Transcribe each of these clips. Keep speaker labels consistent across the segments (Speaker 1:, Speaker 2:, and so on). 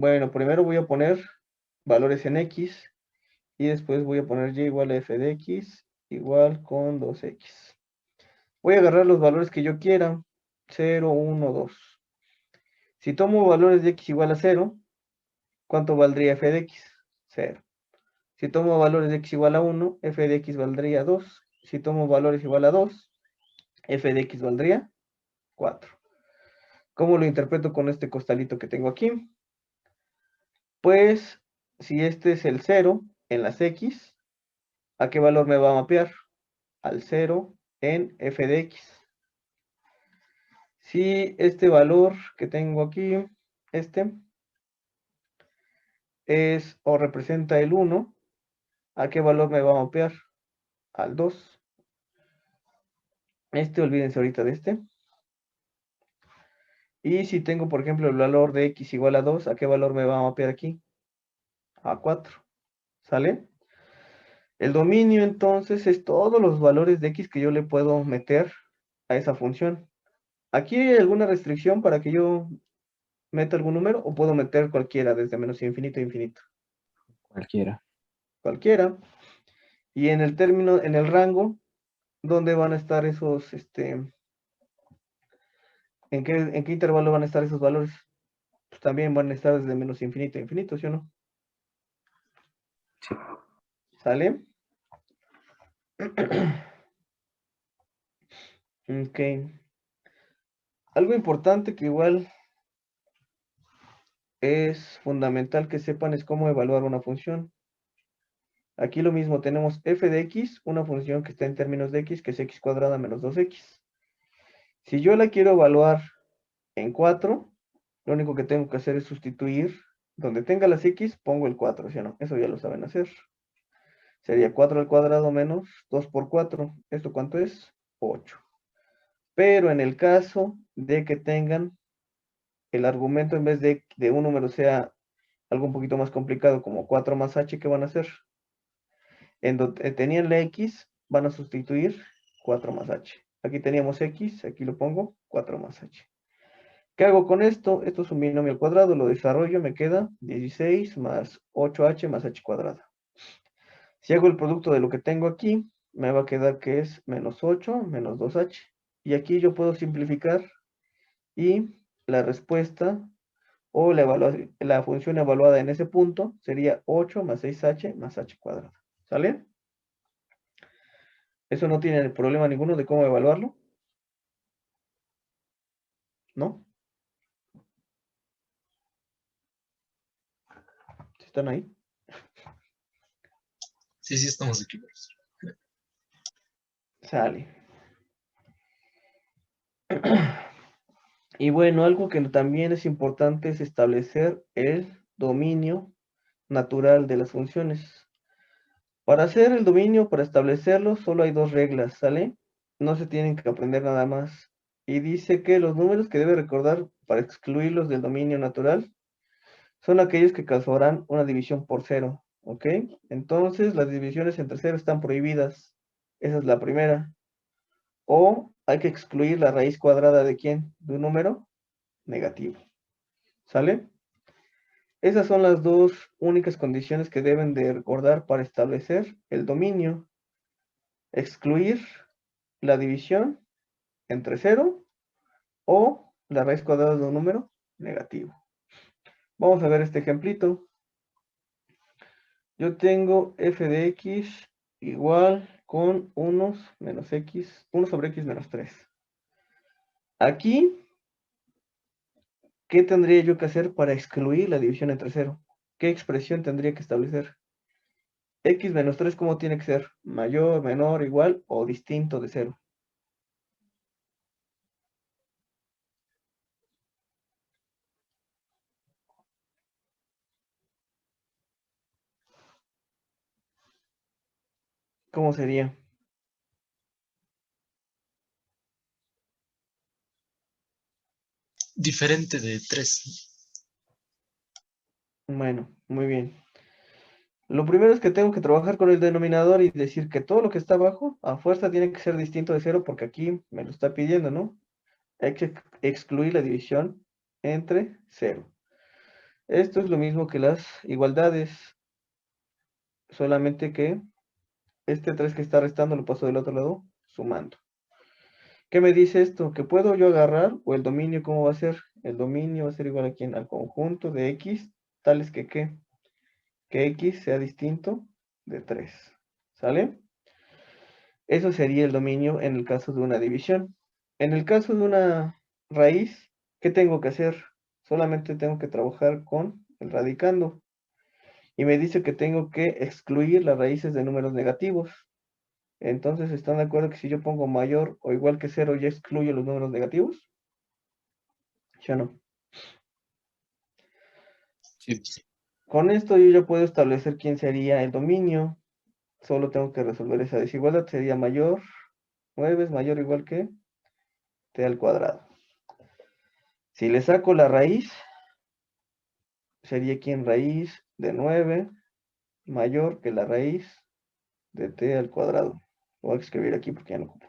Speaker 1: Bueno, primero voy a poner valores en X y después voy a poner Y igual a f de X igual con 2X. Voy a agarrar los valores que yo quiera, 0, 1, 2. Si tomo valores de X igual a 0, ¿cuánto valdría f de X? 0. Si tomo valores de X igual a 1, f de X valdría 2. Si tomo valores igual a 2, f de X valdría 4. ¿Cómo lo interpreto con este costalito que tengo aquí? Pues, si este es el 0 en las X, ¿a qué valor me va a mapear? Al 0 en f de X. Si este valor que tengo aquí, este, es o representa el 1, ¿a qué valor me va a mapear? Al 2. Olvídense ahorita de este. Y si tengo, por ejemplo, el valor de X igual a 2, ¿a qué valor me va a mapear aquí? A 4. ¿Sale? El dominio entonces es todos los valores de X que yo le puedo meter a esa función. ¿Aquí hay alguna restricción para que yo meta algún número o puedo meter cualquiera desde menos infinito a infinito?
Speaker 2: Cualquiera.
Speaker 1: Cualquiera. Y en el término, en el rango, ¿dónde van a estar esos, en qué intervalo van a estar esos valores? Pues también van a estar desde menos infinito a infinito, ¿sí o no?
Speaker 2: Sí.
Speaker 1: ¿Sale? Ok. Algo importante que igual es fundamental que sepan es cómo evaluar una función. Aquí lo mismo, tenemos f de x, una función que está en términos de x, que es x cuadrada menos 2x. Si yo la quiero evaluar en 4, lo único que tengo que hacer es sustituir, donde tenga las x, pongo el 4, ¿sí o no? Eso ya lo saben hacer. Sería 4 al cuadrado menos 2 por 4. ¿Esto cuánto es? 8. Pero en el caso de que tengan el argumento en vez de un número sea algo un poquito más complicado, como 4 más h, ¿qué van a hacer? En donde tenían la x, van a sustituir 4 más h. Aquí teníamos x, aquí lo pongo 4 más h. ¿Qué hago con esto? Esto es un binomio al cuadrado, lo desarrollo, me queda 16 más 8h más h cuadrada. Si hago el producto de lo que tengo aquí, me va a quedar que es menos 8 menos 2h. Y aquí yo puedo simplificar y la respuesta o la función evaluada en ese punto sería 8 más 6h más h cuadrada. ¿Sale? Eso no tiene problema ninguno de cómo evaluarlo, ¿no? ¿Sí están ahí?
Speaker 3: Sí, sí, estamos aquí, profesor.
Speaker 1: Sale. Y bueno, algo que también es importante es establecer el dominio natural de las funciones. Para hacer el dominio, para establecerlo, solo hay dos reglas, ¿sale? No se tienen que aprender nada más. Y dice que los números que debe recordar para excluirlos del dominio natural son aquellos que causarán una división por cero, ¿ok? Entonces, las divisiones entre cero están prohibidas. Esa es la primera. O hay que excluir la raíz cuadrada de ¿quién? De un número negativo. ¿Sale? Esas son las dos únicas condiciones que deben de recordar para establecer el dominio. Excluir la división entre cero o la raíz cuadrada de un número negativo. Vamos a ver este ejemplito. Yo tengo f de x igual con 1 menos x, 1 sobre x menos 3. Aquí, ¿qué tendría yo que hacer para excluir la división entre cero? ¿Qué expresión tendría que establecer? X menos 3, ¿cómo tiene que ser? Mayor, menor, igual o distinto de cero. ¿Cómo sería?
Speaker 3: Diferente de 3.
Speaker 1: Bueno, muy bien. Lo primero es que tengo que trabajar con el denominador y decir que todo lo que está abajo a fuerza tiene que ser distinto de cero porque aquí me lo está pidiendo, ¿no? Hay que excluir la división entre cero. Esto es lo mismo que las igualdades, solamente que este 3 que está restando lo paso del otro lado, sumando. ¿Qué me dice esto? Que puedo yo agarrar, o el dominio, ¿cómo va a ser? El dominio va a ser igual a quién, al conjunto de x, tales que ¿qué? Que x sea distinto de 3. ¿Sale? Eso sería el dominio en el caso de una división. En el caso de una raíz, ¿qué tengo que hacer? Solamente tengo que trabajar con el radicando. Y me dice que tengo que excluir las raíces de números negativos. Entonces, ¿están de acuerdo que si yo pongo mayor o igual que 0 ya excluyo los números negativos? Ya no.
Speaker 2: Sí.
Speaker 1: Con esto yo ya puedo establecer quién sería el dominio. Solo tengo que resolver esa desigualdad. Sería mayor, 9 es mayor o igual que t al cuadrado. Si le saco la raíz, sería quién raíz de 9 mayor que la raíz de t al cuadrado. Voy a escribir aquí porque ya no ocupo.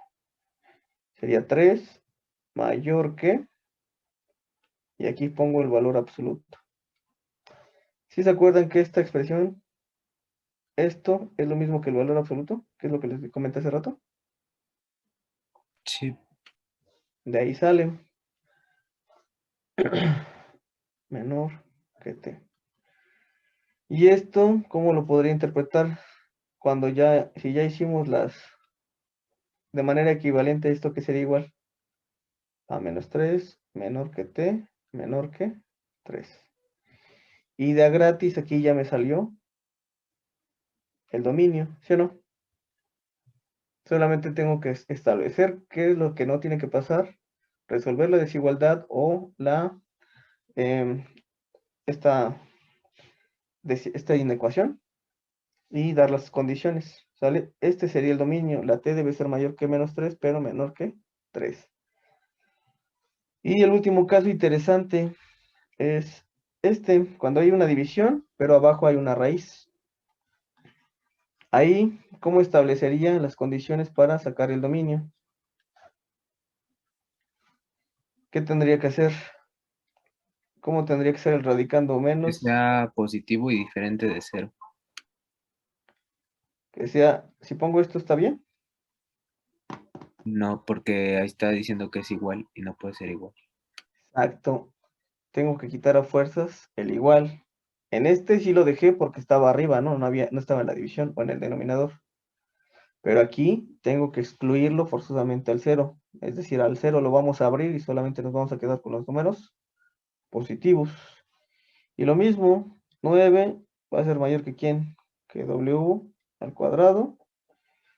Speaker 1: Sería 3 mayor que, y aquí pongo el valor absoluto. ¿Sí se acuerdan que esta expresión, esto es lo mismo que el valor absoluto? Que es lo que les comenté hace rato.
Speaker 2: Sí.
Speaker 1: De ahí sale menor que t. Y esto, ¿cómo lo podría interpretar? Cuando ya, si ya hicimos las, de manera equivalente, esto que sería igual a menos 3, menor que t, menor que 3. Y de a gratis aquí ya me salió el dominio, ¿sí o no? Solamente tengo que establecer qué es lo que no tiene que pasar, resolver la desigualdad o la em, esta, esta inecuación y dar las condiciones, ¿sale? Este sería el dominio, la t debe ser mayor que menos 3, pero menor que 3. Y el último caso interesante es este, cuando hay una división, pero abajo hay una raíz. Ahí, ¿cómo establecería las condiciones para sacar el dominio? ¿Qué tendría que hacer? ¿Cómo tendría que ser el radicando
Speaker 2: Que
Speaker 1: menos?
Speaker 2: sea positivo y diferente de 0.
Speaker 1: Que sea, si pongo esto, ¿está bien?
Speaker 2: No, porque ahí está diciendo que es igual y no puede ser igual.
Speaker 1: Exacto. Tengo que quitar a fuerzas el igual. En este sí lo dejé porque estaba arriba, ¿no? No estaba en la división o en el denominador. Pero aquí tengo que excluirlo forzosamente al 0. Es decir, al 0 lo vamos a abrir y solamente nos vamos a quedar con los números positivos. Y lo mismo, 9 va a ser mayor que ¿quién? Que w al cuadrado.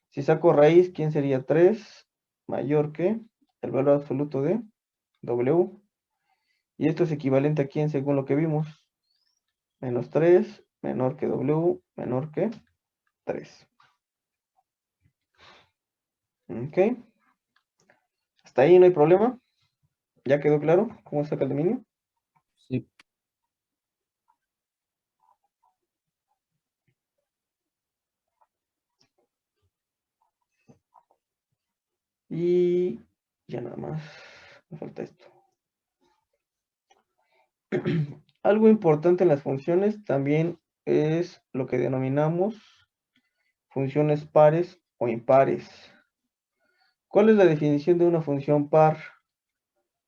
Speaker 1: Si saco raíz, ¿quién sería 3? Mayor que el valor absoluto de w. Y esto es equivalente a ¿quién según lo que vimos? Menos 3, menor que w, menor que 3. ¿Ok? Hasta ahí no hay problema. ¿Ya quedó claro cómo saca el dominio?
Speaker 2: Sí.
Speaker 1: Y ya nada más. Me falta esto. Algo importante en las funciones también es lo que denominamos funciones pares o impares. ¿Cuál es la definición de una función par?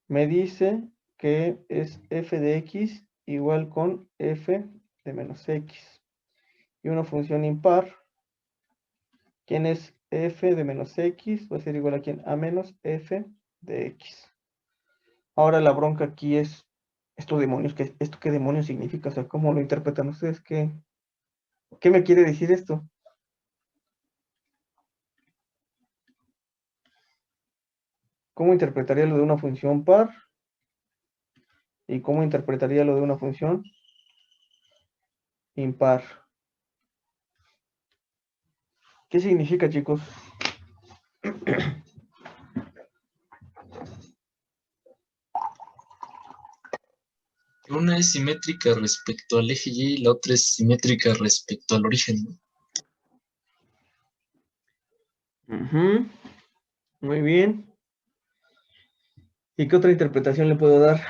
Speaker 1: Me dice que es f de x igual con f de menos x. Y una función impar, ¿quién es f de menos x? Va a ser igual a quién? A menos f de x. Ahora la bronca aquí es, ¿esto qué demonios significa? O sea, ¿cómo lo interpretan ustedes? ¿Qué me quiere decir esto? ¿Cómo interpretaría lo de una función par? ¿Y cómo interpretaría lo de una función impar? ¿Qué significa, chicos?
Speaker 3: Una es simétrica respecto al eje Y y la otra es simétrica respecto al origen, ¿no?
Speaker 1: Ujú, muy bien. ¿Y qué otra interpretación le puedo dar?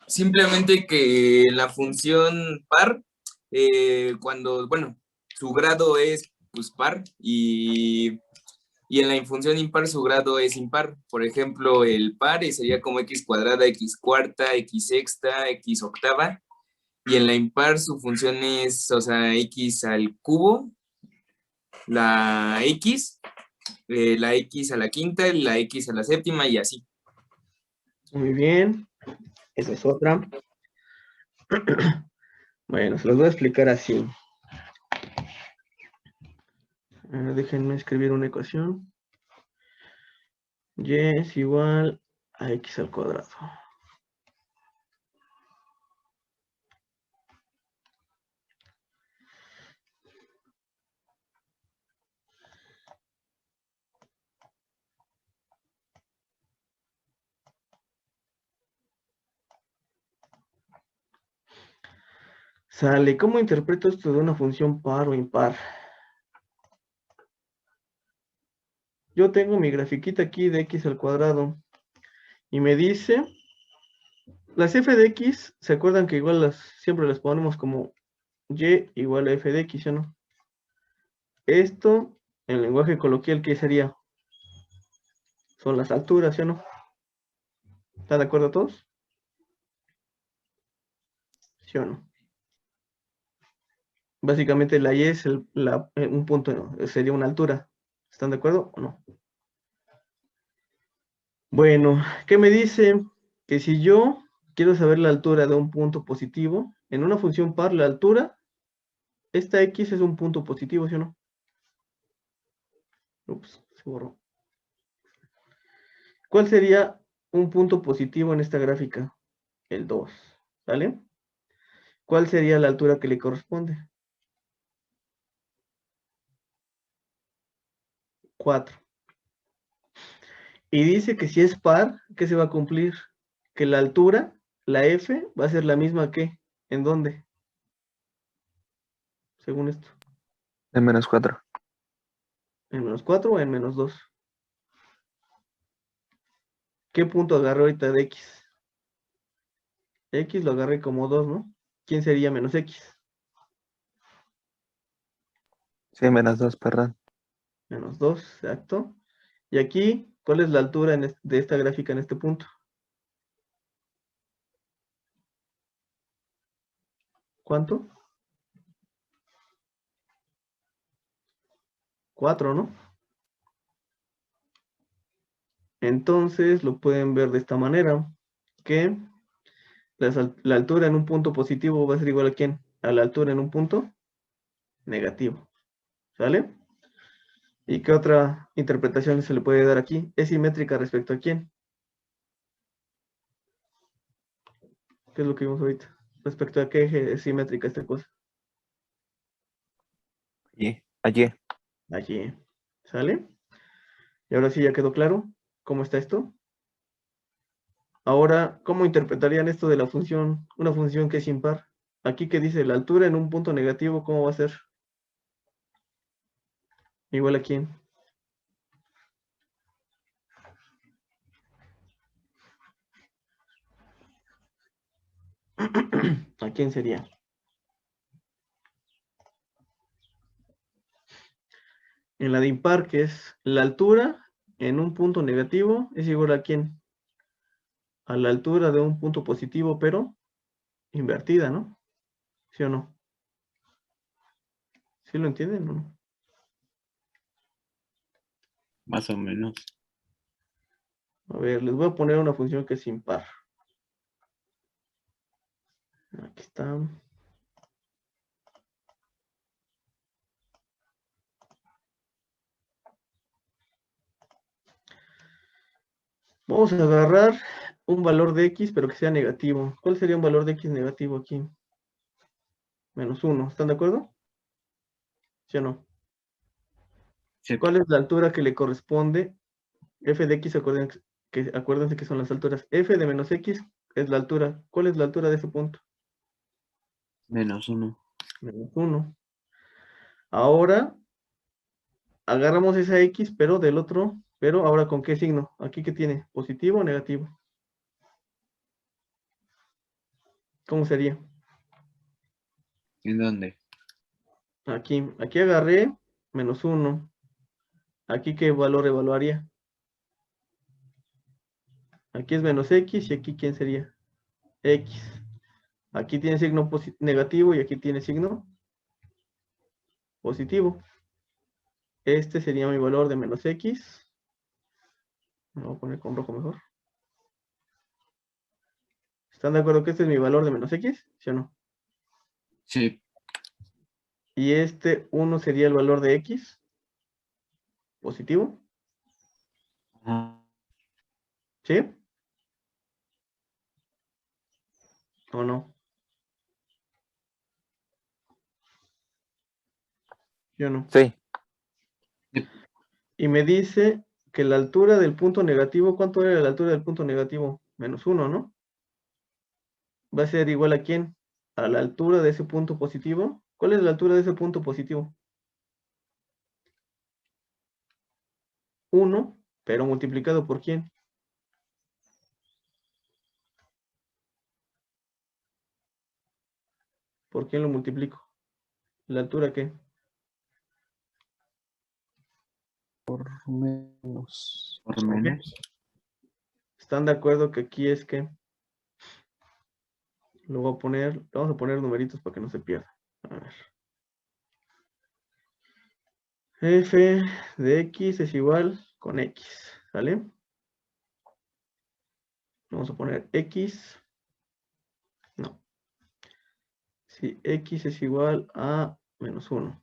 Speaker 4: Simplemente que la función par, cuando, bueno, su grado es pues par y en la función impar su grado es impar. Por ejemplo, el par sería como x cuadrada, x cuarta, x sexta, x octava. Y en la impar su función es, o sea, x al cubo, la x a la quinta, la x a la séptima y así.
Speaker 1: Muy bien. Esa es otra. Bueno, se los voy a explicar así. Déjenme escribir una ecuación. Y es igual a x al cuadrado. Sale, ¿cómo interpreto esto de una función par o impar? Yo tengo mi grafiquita aquí de x al cuadrado y me dice, las f de x, ¿se acuerdan que igual siempre las ponemos como y igual a f de x, ¿o no? Esto, en lenguaje coloquial, ¿qué sería? Son las alturas, ¿sí o no? ¿Están de acuerdo todos? ¿Sí o no? Básicamente la y es un punto, sería una altura. ¿Están de acuerdo o no? Bueno, ¿qué me dice? Que si yo quiero saber la altura de un punto positivo, en una función par, la altura, esta x es un punto positivo, ¿sí o no? Ups, se borró. ¿Cuál sería un punto positivo en esta gráfica? El 2, ¿vale? ¿Cuál sería la altura que le corresponde? 4. Y dice que si es par, ¿qué se va a cumplir? Que la altura, la f, va a ser la misma que, ¿en dónde? Según esto.
Speaker 2: En -4.
Speaker 1: ¿En -4 o en -2? ¿Qué punto agarré ahorita de x? X lo agarré como 2, ¿no? ¿Quién sería menos x?
Speaker 2: Sí, -2, perdón.
Speaker 1: Menos 2, exacto. Y aquí, ¿cuál es la altura de esta gráfica en este punto? ¿Cuánto? 4, ¿no? Entonces lo pueden ver de esta manera, que la altura en un punto positivo va a ser igual a ¿quién? A la altura en un punto negativo. ¿Sale? ¿Y qué otra interpretación se le puede dar aquí? ¿Es simétrica respecto a quién? ¿Qué es lo que vimos ahorita? ¿Respecto a qué eje es simétrica esta cosa?
Speaker 2: Y allí.
Speaker 1: Allí. ¿Sale? Y ahora sí ya quedó claro cómo está esto. Ahora, ¿cómo interpretarían esto de la función, una función que es impar? Aquí que dice la altura en un punto negativo, ¿cómo va a ser? Igual a quién. ¿A quién sería? En la de impar, que es la altura en un punto negativo, es igual a quién? A la altura de un punto positivo, pero invertida, ¿no? ¿Sí o no? ¿Sí lo entienden o no?
Speaker 2: Más o menos.
Speaker 1: A ver, les voy a poner una función que es impar. Aquí está. Vamos a agarrar un valor de x, pero que sea negativo. ¿Cuál sería un valor de x negativo aquí? -1. ¿Están de acuerdo? ¿Sí o no?
Speaker 2: Sí.
Speaker 1: ¿Cuál es la altura que le corresponde? F de x, acuérdense que son las alturas. F de menos x es la altura. ¿Cuál es la altura de ese punto?
Speaker 2: -1.
Speaker 1: -1. Ahora, agarramos esa X, pero del otro, pero ahora ¿con qué signo? ¿Aquí qué tiene? ¿Positivo o negativo? ¿Cómo sería?
Speaker 2: ¿En dónde?
Speaker 1: Aquí agarré menos 1. ¿Aquí qué valor evaluaría? Aquí es menos X y aquí ¿quién sería? X. Aquí tiene signo negativo y aquí tiene signo positivo. Este sería mi valor de menos X. Me voy a poner con rojo mejor. ¿Están de acuerdo que este es mi valor de menos X? ¿Sí o no?
Speaker 2: Sí.
Speaker 1: Y este 1 sería el valor de X. Positivo.
Speaker 2: Ajá.
Speaker 1: ¿Sí? ¿O no? ¿Sí o no?
Speaker 2: Sí.
Speaker 1: Y me dice que la altura del punto negativo, ¿cuánto era la altura del punto negativo? Menos 1, ¿no? Va a ser igual a ¿quién? A la altura de ese punto positivo. ¿Cuál es la altura de ese punto positivo? 1, pero multiplicado por ¿quién? ¿Por quién lo multiplico? ¿La altura qué?
Speaker 5: Menos.
Speaker 2: Por
Speaker 1: Ok.
Speaker 2: menos.
Speaker 1: ¿Están de acuerdo que aquí es que lo voy a poner, vamos a poner numeritos para que no se pierda? A ver. F de X es igual con X, ¿sale? Vamos a poner X. No. Si X es igual a menos 1.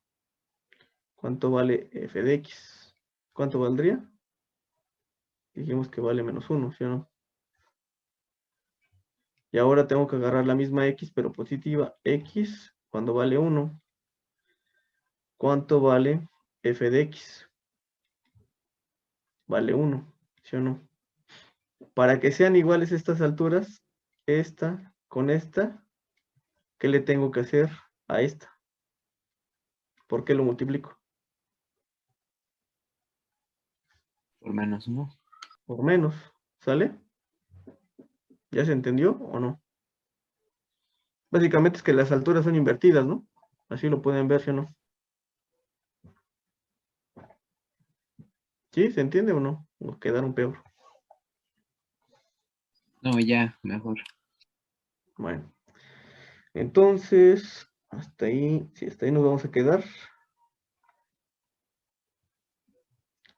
Speaker 1: ¿Cuánto vale F de X? ¿Cuánto valdría? Dijimos que vale menos 1, ¿sí o no? Y ahora tengo que agarrar la misma X, pero positiva. X, cuando vale 1. ¿Cuánto vale F de X? Vale 1, ¿sí o no? Para que sean iguales estas alturas, esta con esta, ¿qué le tengo que hacer a esta? ¿Por qué lo multiplico?
Speaker 2: Por menos, ¿no?
Speaker 1: Por menos, ¿sale? ¿Ya se entendió o no? Básicamente es que las alturas son invertidas, ¿no? Así lo pueden ver, ¿sí o no? ¿Sí? ¿Se entiende o no? O quedaron peor.
Speaker 2: No, ya, mejor.
Speaker 1: Bueno, entonces, hasta ahí, sí, hasta ahí nos vamos a quedar.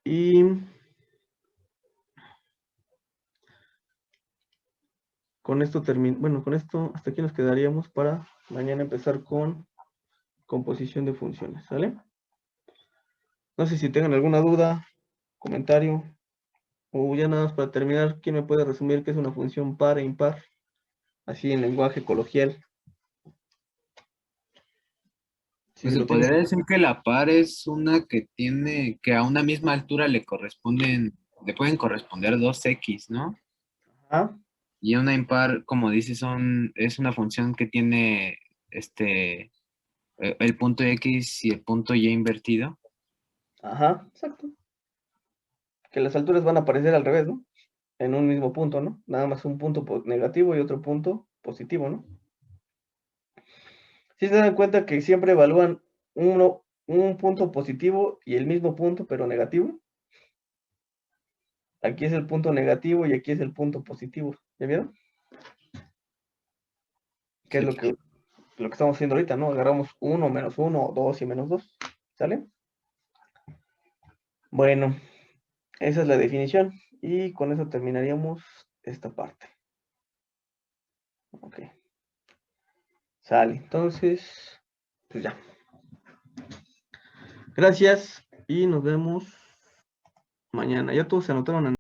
Speaker 1: Y con esto termino, bueno, con esto hasta aquí nos quedaríamos para mañana empezar con composición de funciones, ¿sale? No sé si tengan alguna duda, comentario, o ya nada más para terminar, ¿quién me puede resumir qué es una función par e impar? Así en lenguaje coloquial. Si
Speaker 2: Pues
Speaker 1: se
Speaker 2: se
Speaker 1: lo tienen.
Speaker 2: podría decir que la par es una que tiene, que a una misma altura le corresponden, le pueden corresponder dos X, ¿no?
Speaker 1: Ajá,
Speaker 2: Y una impar, como dices, es una función que tiene el punto X y el punto Y invertido.
Speaker 1: ajá, exacto. Que las alturas van a aparecer al revés, ¿no? En un mismo punto, ¿no? Nada más un punto negativo y otro punto positivo, ¿no? Si se dan cuenta que siempre evalúan un punto positivo y el mismo punto, pero negativo. Aquí es el punto negativo y aquí es el punto positivo. ¿Ya vieron? Que es
Speaker 2: Sí.
Speaker 1: lo que estamos haciendo ahorita, ¿no? Agarramos 1, menos 1, 2 y menos 2. ¿Sale? Bueno, esa es la definición. Y con eso terminaríamos esta parte. Ok. Sale. Entonces, pues ya. Gracias y nos vemos mañana. Ya todos se anotaron en